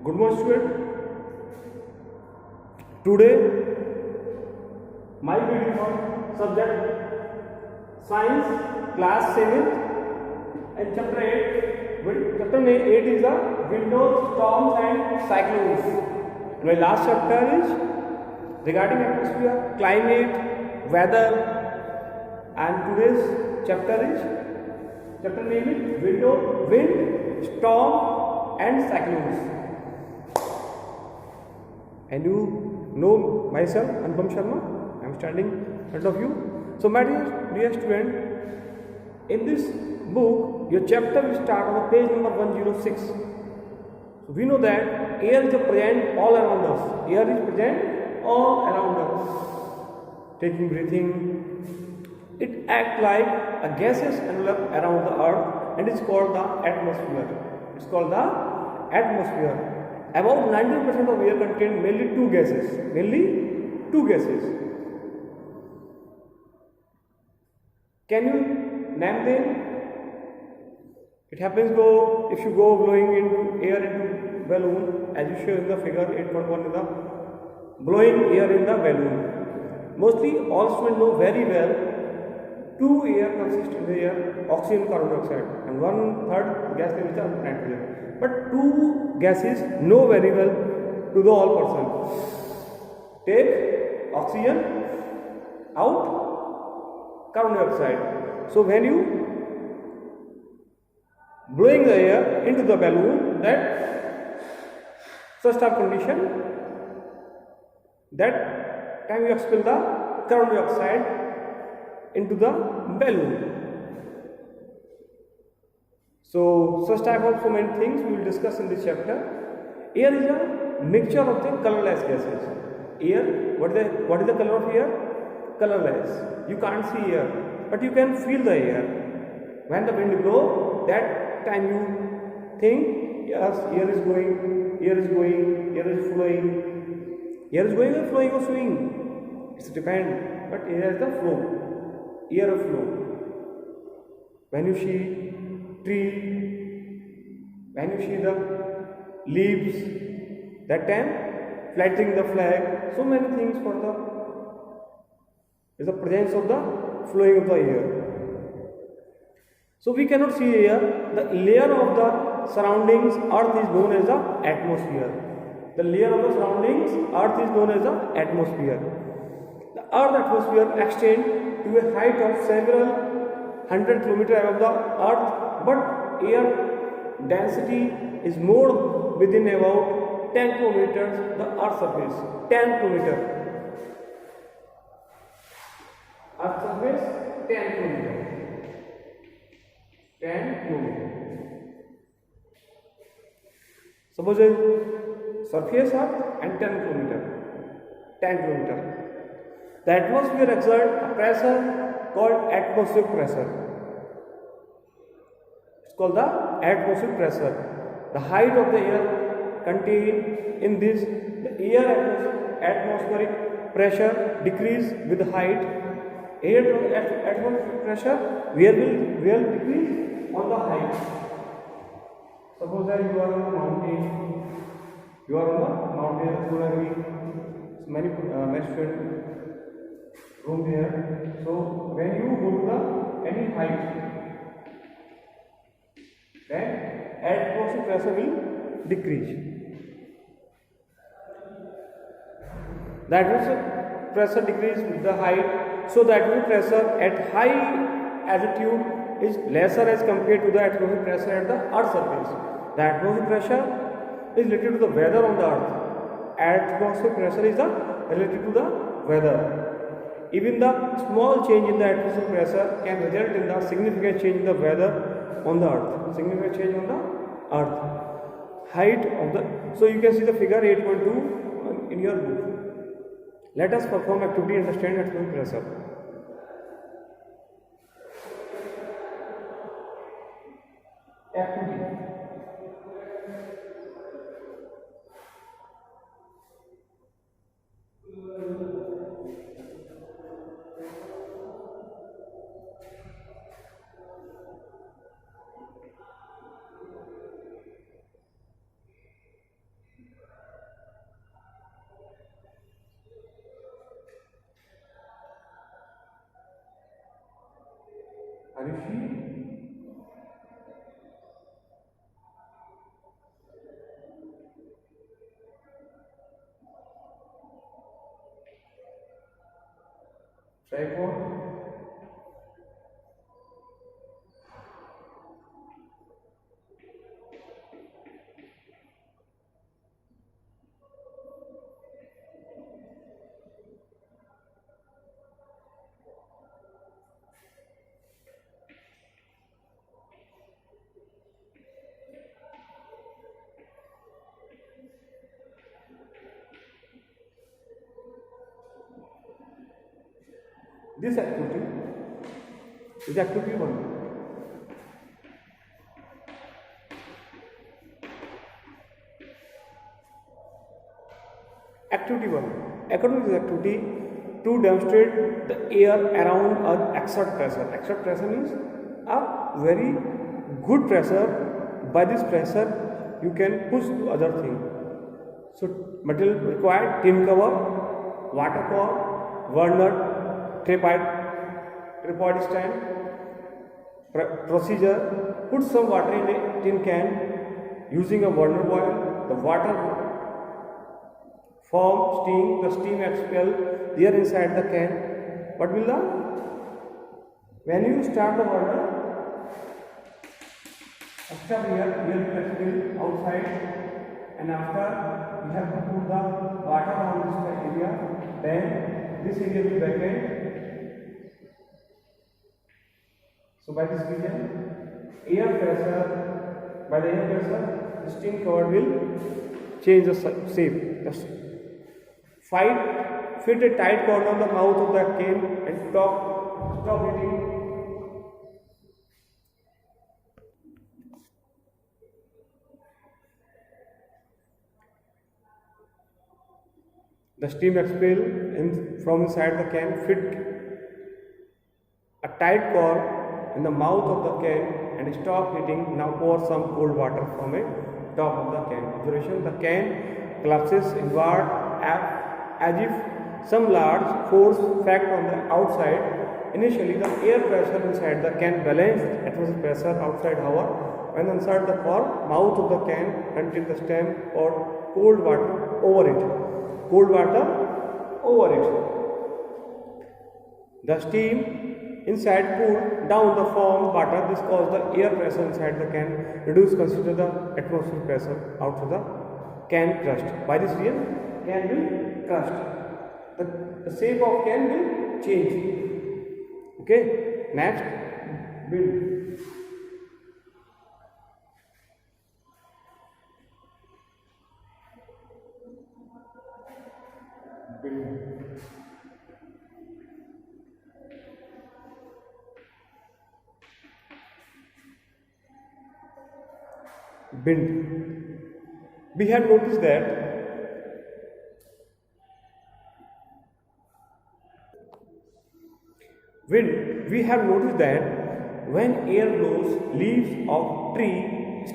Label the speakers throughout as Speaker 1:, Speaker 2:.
Speaker 1: Good morning, student. Today, my video on subject science, class 7th, and chapter 8. Chapter 8 is the windows, storms, and cyclones. And my last chapter is regarding atmosphere, climate, weather, and today's chapter name is wind, storm, and cyclones. And you know myself, Anupam Sharma. I am standing in front of you. So, my dear student, in this book, your chapter will start on the page number 106. So, we know that air is present all around us. Air is present all around us. Taking breathing, it acts like a gaseous envelope around the earth, and it's called the atmosphere. It's called the atmosphere. About 90% of air contains mainly two gases. Can you name them? It happens if you go blowing air into balloon, as you show in the figure 8.1 in the blowing air in the balloon. Mostly all students know very well two air consist in the air, oxygen and carbon dioxide, and 1/3 gas is the nitrogen. But two gases know very well to the all person. Take oxygen out, carbon dioxide. So when you blowing the air into the balloon, that such type condition, that time you expel the carbon dioxide into the balloon. So such type of so many things we will discuss in this chapter. Air is a mixture of the colorless gases. Air, what is the color of air? Colorless. You can't see air, but you can feel the air. When the wind blows, that time you think, yes, air is going, air is flowing, air is going or flowing or swinging. It's depend, but air is the flow, air of flow. When you see tree, when you see the leaves, that time flattering the flag, so many things for the is the presence of the flowing of the air. So we cannot see air. The layer of the surroundings earth is known as the atmosphere. The layer of the surroundings earth is known as the atmosphere. The earth atmosphere extends to a height of several 100 kilometers above the earth, but air density is more within about 10 kilometers the earth surface. 10 kilometers. Earth surface 10 kilometers. 10 kilometers. Suppose a surface earth and 10 kilometers. 10 kilometers. The atmosphere exerts a pressure called atmospheric pressure. It's called the atmospheric pressure. The height of the air contained in this, the air atmospheric pressure decrease with the height. Air atmospheric pressure will decrease on the height. Suppose that you are on the mountain. You are on the mountain. Many students room there. So when you go to the any height, then atmospheric pressure will decrease. The atmospheric pressure decrease with the height, so the atmospheric pressure at high altitude is lesser as compared to the atmospheric pressure at the earth surface. The atmospheric pressure is related to the weather on the earth. Atmospheric pressure is related to the weather. Even the small change in the atmospheric pressure can result in the significant change in the weather on the earth. Significant change on the earth. Height of the, so you can see the figure 8.2 in your book. Let us perform activity and understand atmospheric pressure. Activity. tripod, this activity is activity 1. Activity 1. According to this activity, to demonstrate the air around an exert pressure. Exert pressure means a very good pressure. By this pressure, you can push to other thing. So, material required: tin cover, water core, walnut, tripod stand. Procedure: put some water in a tin can using a water boil. The water form steam, the steam expel there inside the can. What will the, when you start the water, extra air will expel outside, and after you have to put the water on this area, then this area will vacate. So by this reason, air pressure, by the air pressure, the steam cover will change the shape. Fit a tight cord on the mouth of the can and stop heating. The steam expel from inside the can. Fit a tight cord in the mouth of the can and stop heating. Now pour some cold water from the top of the can. Observation: the can collapses inward as if some large force fact on the outside. Initially, the air pressure inside the can balanced atmospheric pressure outside. However, when inside the mouth of the can until the stem or cold water over it. The steam inside cooled down the formed water. This caused the air pressure inside the can reduce. Consider the atmospheric pressure outside the can crushed. By this reason, can will crushed. The shape of can will change. Okay. Next, build. Bend. We have noticed that when air blows, leaves of tree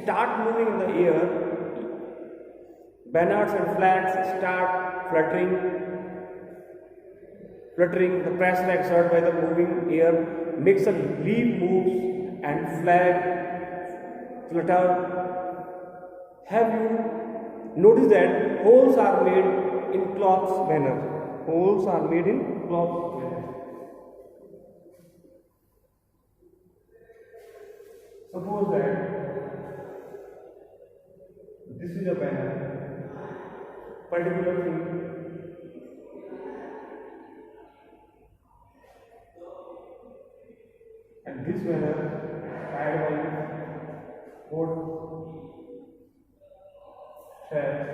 Speaker 1: start moving in the air. Banners and flags start fluttering. The pressure exerted by the moving air makes a leaf moves and flag flutter. Have you noticed that holes are made in cloth's manner? Holes are made in cloth's manner. Suppose that this is a banner, particular thing, and this banner tied by cord thread.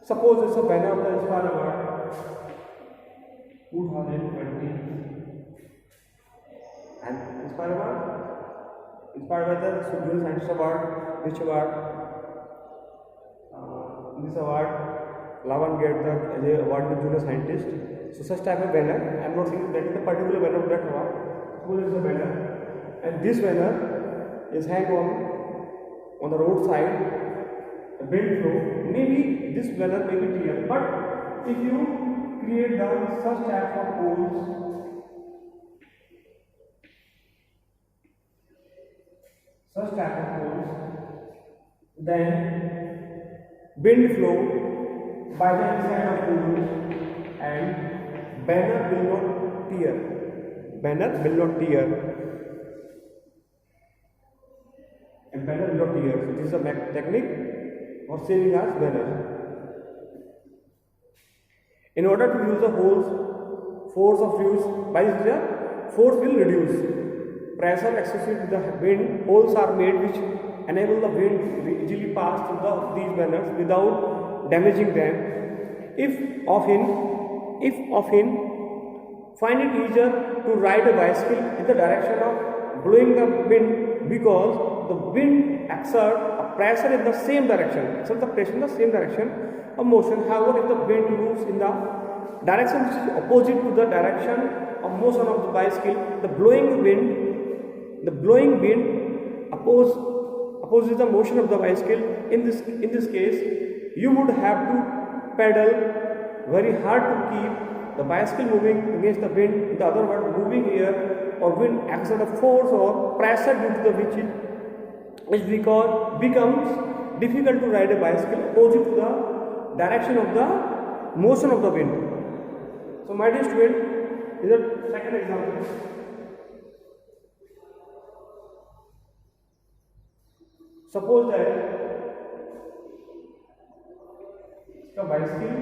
Speaker 1: Suppose it's a banner of the Inspire Award 2020, and Inspire Award inspired by the Junior Scientist Award. Which award? This award, Lavan get the award to Junior Scientist. So such type of banner. I am not saying that is the particular banner of that award. Suppose it's a banner, and this banner is hang on the roadside. Build flow, maybe this banner may be clear, but if you create the such type of holes, then wind flow by the inside of holes and banner will not tear. Banner will not tear. And banner will not tear. So this is a technique of saving as banner. In order to use the holes, force of use by this force will reduce. Pressure associated with the wind, holes are made which enable the wind to easily pass through these banners without damaging them. If often, find it easier to ride a bicycle in the direction of blowing the wind because the wind exerts a pressure in the same direction. So the pressure in the same direction of motion. However, if the wind moves in the direction which is opposite to the direction of motion of the bicycle, the blowing wind opposes the motion of the bicycle. In this case, you would have to pedal very hard to keep the bicycle moving against the wind. In the other word, moving air or wind exert a force or pressure due to the which becomes difficult to ride a bicycle opposite to the direction of the motion of the wind. So my dear student, this is the second example. Suppose that इसका bicycle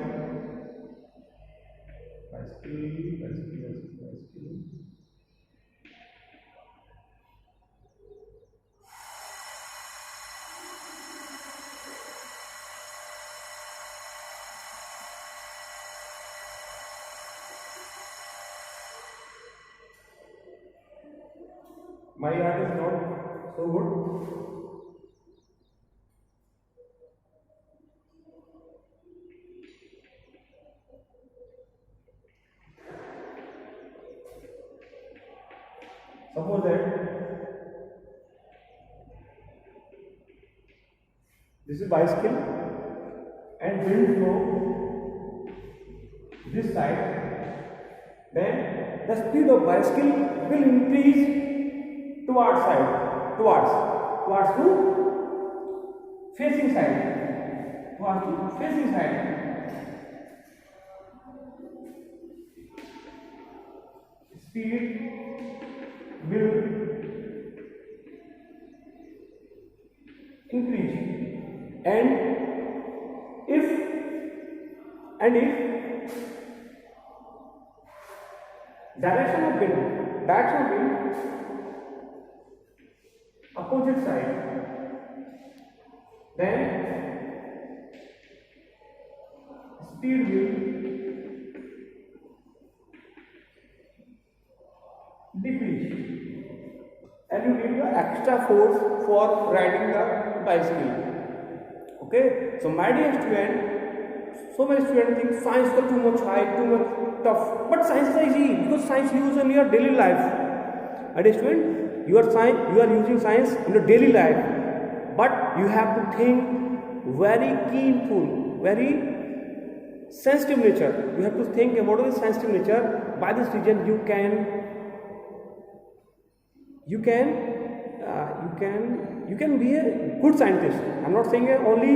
Speaker 1: my art is not so good. Suppose that this is bicycle and wind flow this side, then the speed of bicycle will increase towards to facing side. Speed will increase, and if direction of wind opposite side, then speed will decrease, and you need the extra force for riding the bicycle. Okay, so my dear student, so many students think science is too much high, too much tough, but science is easy because science used in your daily life. My dear student, you are using science in your daily life, but you have to think very keenful, very sensitive nature. You have to think about the sensitive nature. By this reason, you can be a good scientist. I'm not saying only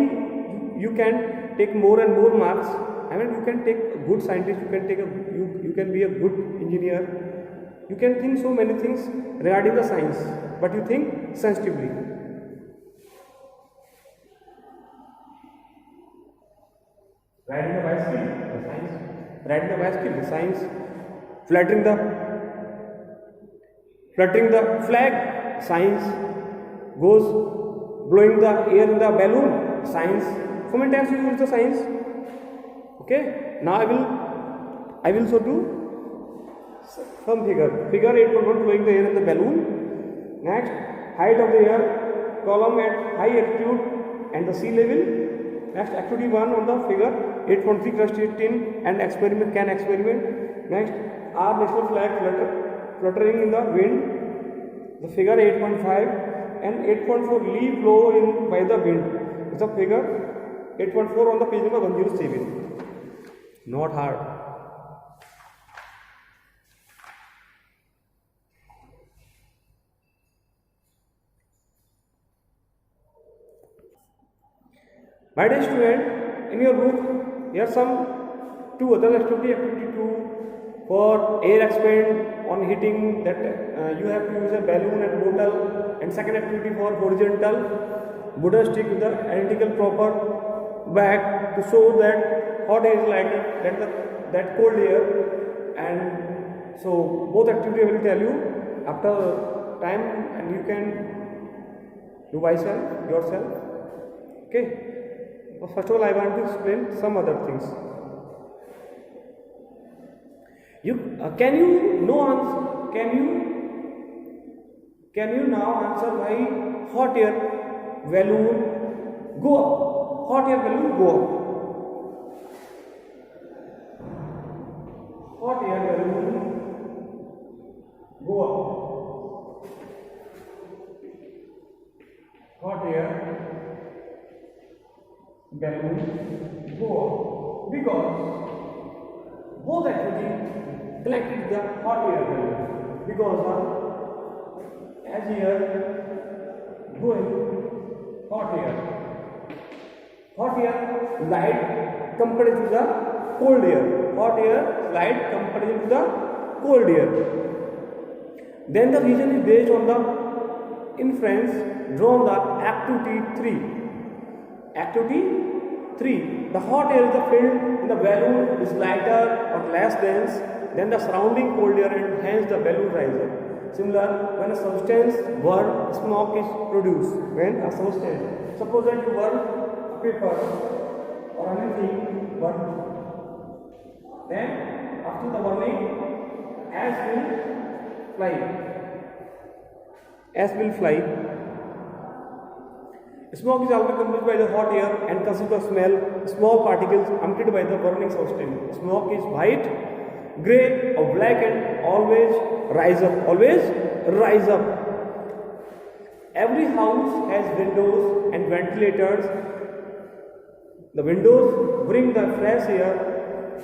Speaker 1: you can take more and more marks. I mean, you can take a good scientist. You can be a good engineer. You can think so many things regarding the science, but you think sensitively. Riding the bicycle, the science. Riding the bicycle, the science. Fluttering the flag, science. Goes blowing the air in the balloon, science. So many times you use the science. Okay. Now I will show you some figure. Figure 8.1, blowing the air in the balloon. Next, height of the air column at high altitude and the sea level. Next, activity 1 on the figure 8.3, crust 18 and experiment. Next, our national flag fluttering in the wind. The figure 8.5 and 8.4, leaf blow in by the wind. It's a figure 8.4 on the page number 107. Not hard. My dear student, in your book, here are some two other activity. Activity 2 for air expand on heating, that you have to use a balloon and bottle, and second activity for horizontal wooden stick with the identical proper back to show that hot air is lighter than that cold air. And so both activity I will tell you after time, and you can do by yourself. Okay. First of all, I want to explain some other things. Can you now answer why hot air balloon go up? Hot air balloon go up. Hot air balloon go up. Hot air balloon go up because both actually collected the hot air balloon, because as air going hot air light compared to the cold air, hot air light compared to the cold air. Then the reason is based on the inference drawn the activity 3. Activity 3. The hot air is the filled in the balloon is lighter or less dense than the surrounding cold air, and hence the balloon rises. Similar, when a substance burn, smoke is produced. When a substance, suppose that you burn a paper or anything, burn, then after the burning, ash will fly. Ash will fly. Smoke is always composed by the hot air and consists of small particles emitted by the burning substance. Smoke is white, grey or black and always rise up. Every house has windows and ventilators. The windows bring the fresh air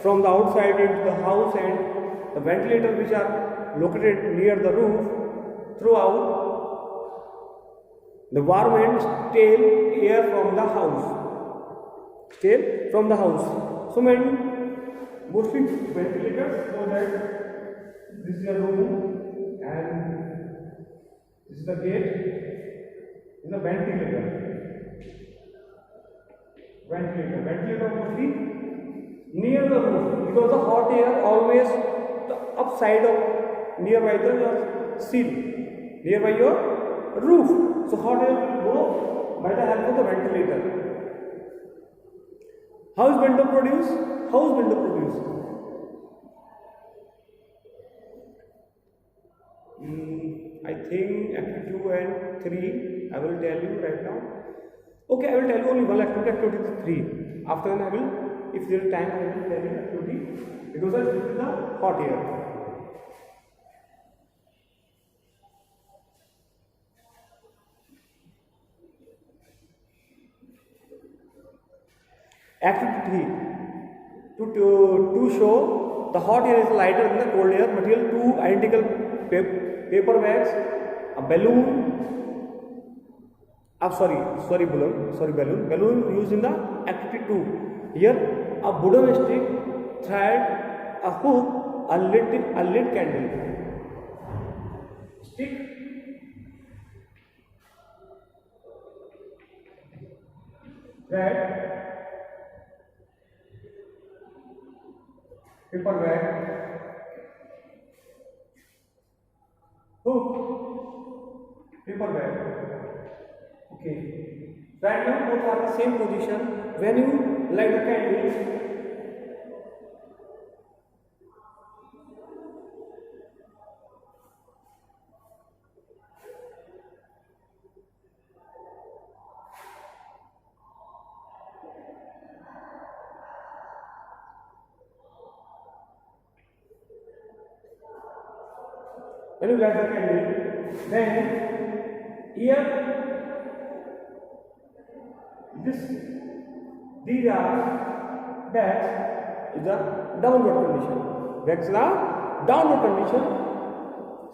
Speaker 1: from the outside into the house, and the ventilators which are located near the roof throughout the warm and stale air from the house. So mostly ventilators, so that this is a room and this is the gate. This is a ventilator mostly near the roof, because the hot air always the upside of nearby the seal, nearby your roof. So hot air will go by the help of the ventilator. How is window produced? I think activity 2 and 3 I will tell you right now. Okay, I will tell you only one activity 3. After that I will, if there is time, I will tell you activity, because this is the hot air. Activity 3. To show the hot air is lighter than the cold air material, two identical paper bags, a balloon, balloon used in the activity 2. Here a wooden stick, thread, a hook, a lit candle. Stick, thread, paper bag, hook, paper bag. Okay. Right now both are the same position. When you light the candle, then here these are bags is the downward condition. Bags are downward condition.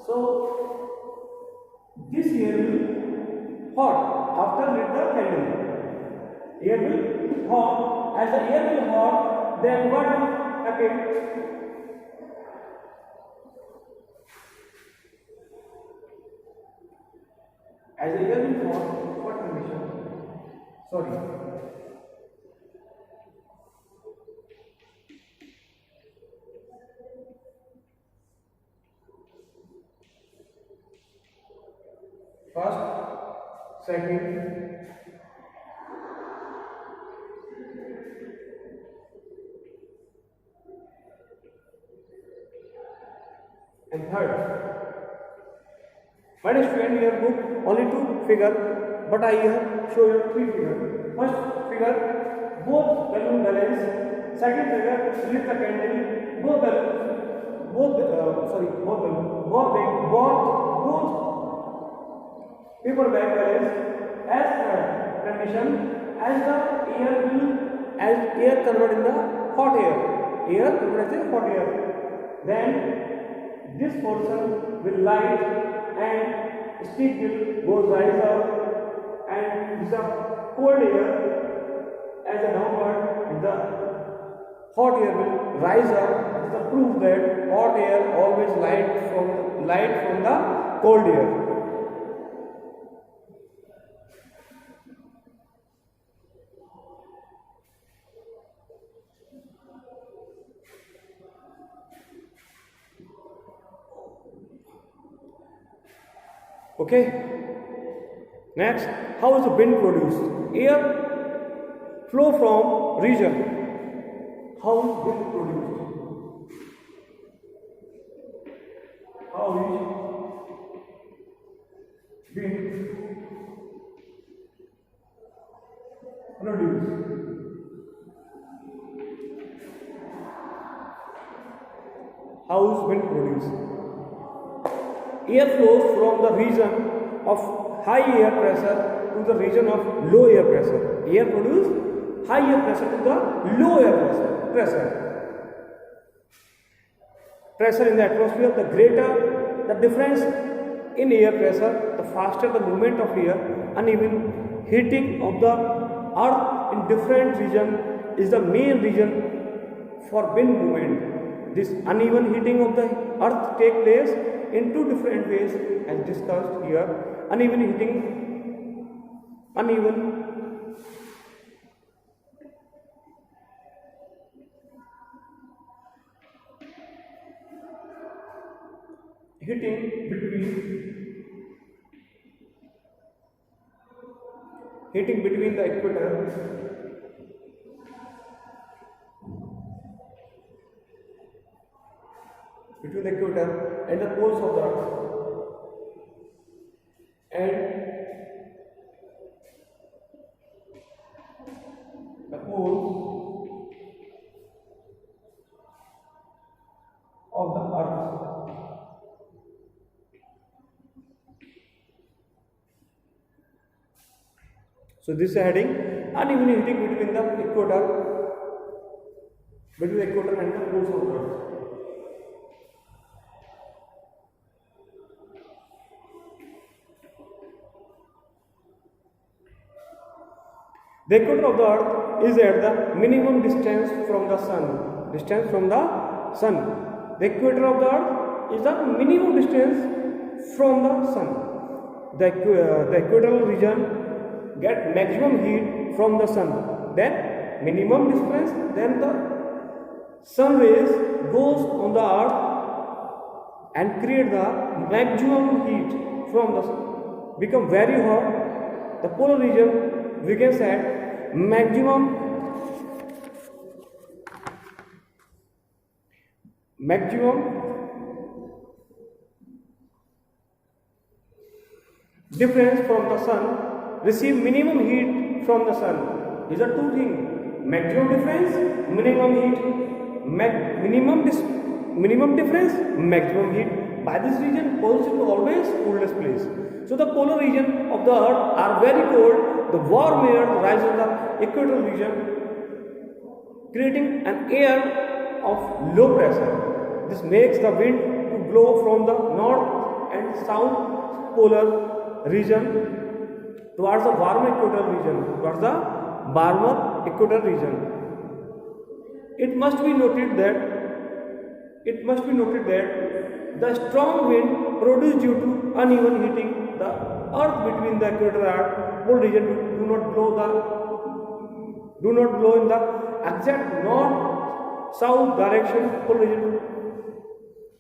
Speaker 1: So this air will hot after lit the candle. Air will hot. As the air will hot, then what will happen? As the air will hot, what condition? Sorry. First, second, and third. My student here book only two figure, but I have show you three figure. First figure, both balloon balance. Second figure, lit the candle. Both balloon, both paper bag balance. As third condition, as the air convert in the hot air convert in hot air, then this portion will light and stick will go rise up, and this is cold air as a downward, and the hot air will rise up. This is a proof that hot air always light from the cold air. Okay. Next, how is the wind produced? Air flow from region. How is wind produced? How is wind produced? How is wind produced? Air flows from the region of high air pressure to the region of low air pressure. Air produces high air pressure to the low air pressure. Pressure in the atmosphere, the greater the difference in air pressure, the faster the movement of air. Uneven heating of the earth in different region is the main reason for wind movement. This uneven heating of the earth takes place in two different ways as discussed here. Uneven heating between the equator and the poles of the earth, and the poles of the earth. So this is a heading: uneven heating between the equator and the poles of the earth. The equator of the earth is at the minimum distance from the sun. The equator of the earth is the minimum distance from the sun. The equatorial region get maximum heat from the sun. Then minimum distance, then the sun rays goes on the earth and create the maximum heat from the sun. Become very hot. The polar region we can say maximum difference from the sun, receive minimum heat from the sun. These are two things: maximum difference, minimum heat. Minimum difference, maximum heat. By this region, poles is always coolest place. So the polar region of the earth are very cold. The warm air rises in the equatorial region, creating an air of low pressure. This makes the wind to blow from the north and south polar region towards the warm equatorial region, towards the warmer equator region. It must be noted that the strong wind produced due to uneven heating the earth between the equator and pole region do not blow in the exact north south direction pole region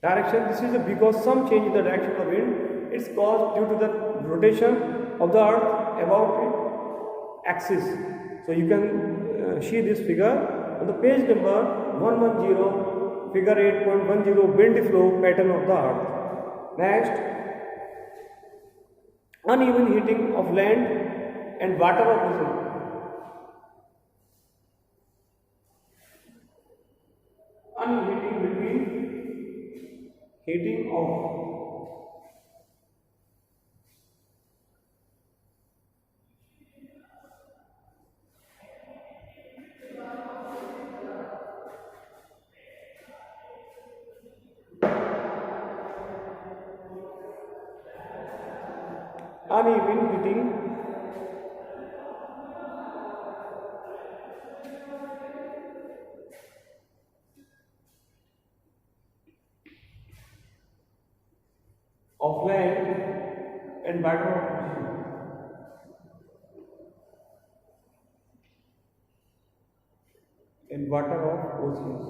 Speaker 1: direction. This is because some change in the direction of the wind is caused due to the rotation of the earth about its axis. So you can see this figure on the page number 110, figure 8.10, wind flow pattern of the earth. Next, uneven heating of land and water of ocean. Uneven between heating of uneven heating of land and water of ocean. And water of oceans.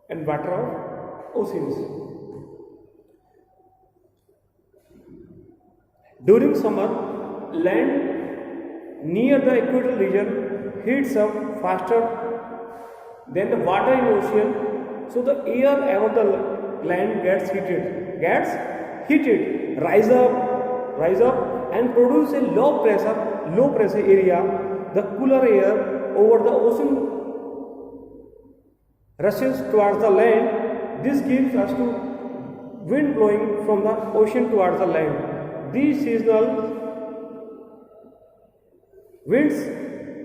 Speaker 1: And water of oceans. During summer, land near the equatorial region heats up faster than the water in ocean, so the air above the land gets heated, rise up and produce a low pressure area. The cooler air over the ocean rushes towards the land. This gives us to wind blowing from the ocean towards the land. These seasonal winds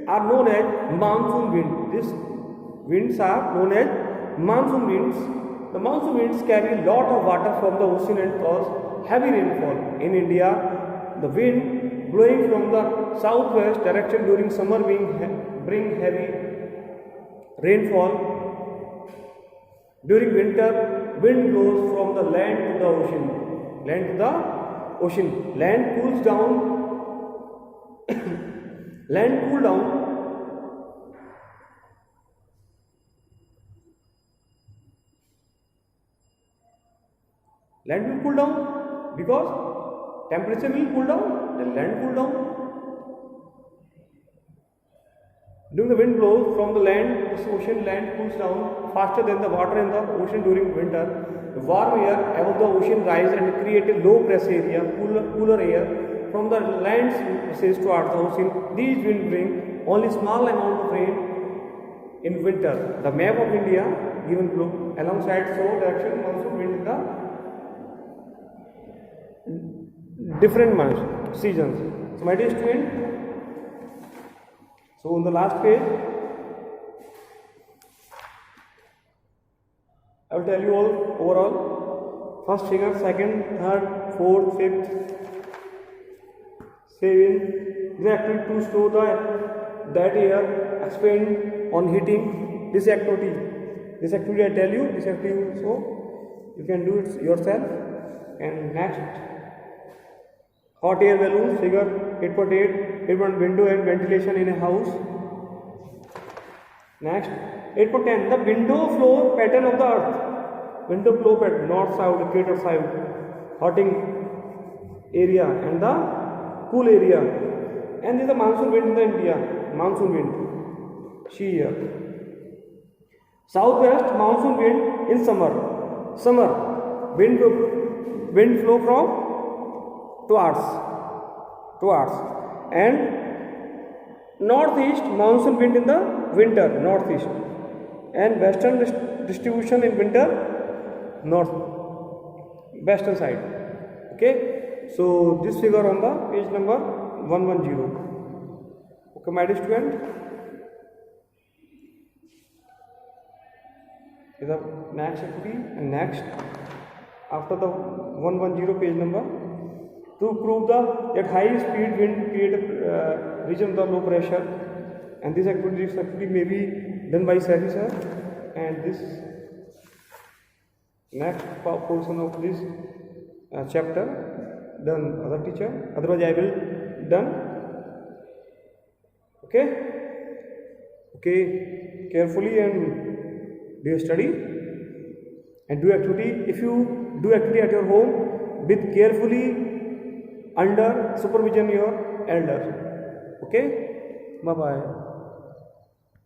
Speaker 1: are known as monsoon wind. These winds are known as monsoon winds. The monsoon winds carry a lot of water from the ocean and cause heavy rainfall. In India, the wind blowing from the southwest direction during summer bring heavy rainfall. During winter, wind blows from the land to the ocean. Land cools down. Land cool down. Land will cool down because temperature will cool down. The land cool down. During the wind blows from the land to the ocean, land cools down faster than the water in the ocean during winter. The warm air above the ocean rise and create a low pressure area, cooler air from the land surface towards the ocean. These winds bring only small amount of rain in winter. The map of India given below alongside show direction monsoon wind in the different months, seasons. So my dear student, so on the last page, I will tell you all overall. First figure, second, third, fourth, fifth, seventh. Exactly to show that year explain on heating this activity. This activity I tell you. This activity so you can do it yourself. And next, hot air balloon figure 8.8. Window and ventilation in a house. Next, 8.10, the window flow pattern of the earth. Window flow pattern, north, south, equator side, hotting area and the cool area. And this is the monsoon wind in the India. Monsoon wind. See here. Southwest monsoon wind in summer. Wind flow from towards. And northeast monsoon wind in the winter, northeast, and western distribution in winter, north western side. Okay, so this figure on the page number 110. Okay, my dear student, is the next activity. And next, after the 110 page number, to prove that high speed wind create a region of the low pressure, and this activity may be done by Sari sir, and this next portion of this chapter done other teacher, otherwise I will done. Okay, carefully and do study and do activity. If you do activity at your home, with carefully under supervision your elder. Okay, bye bye.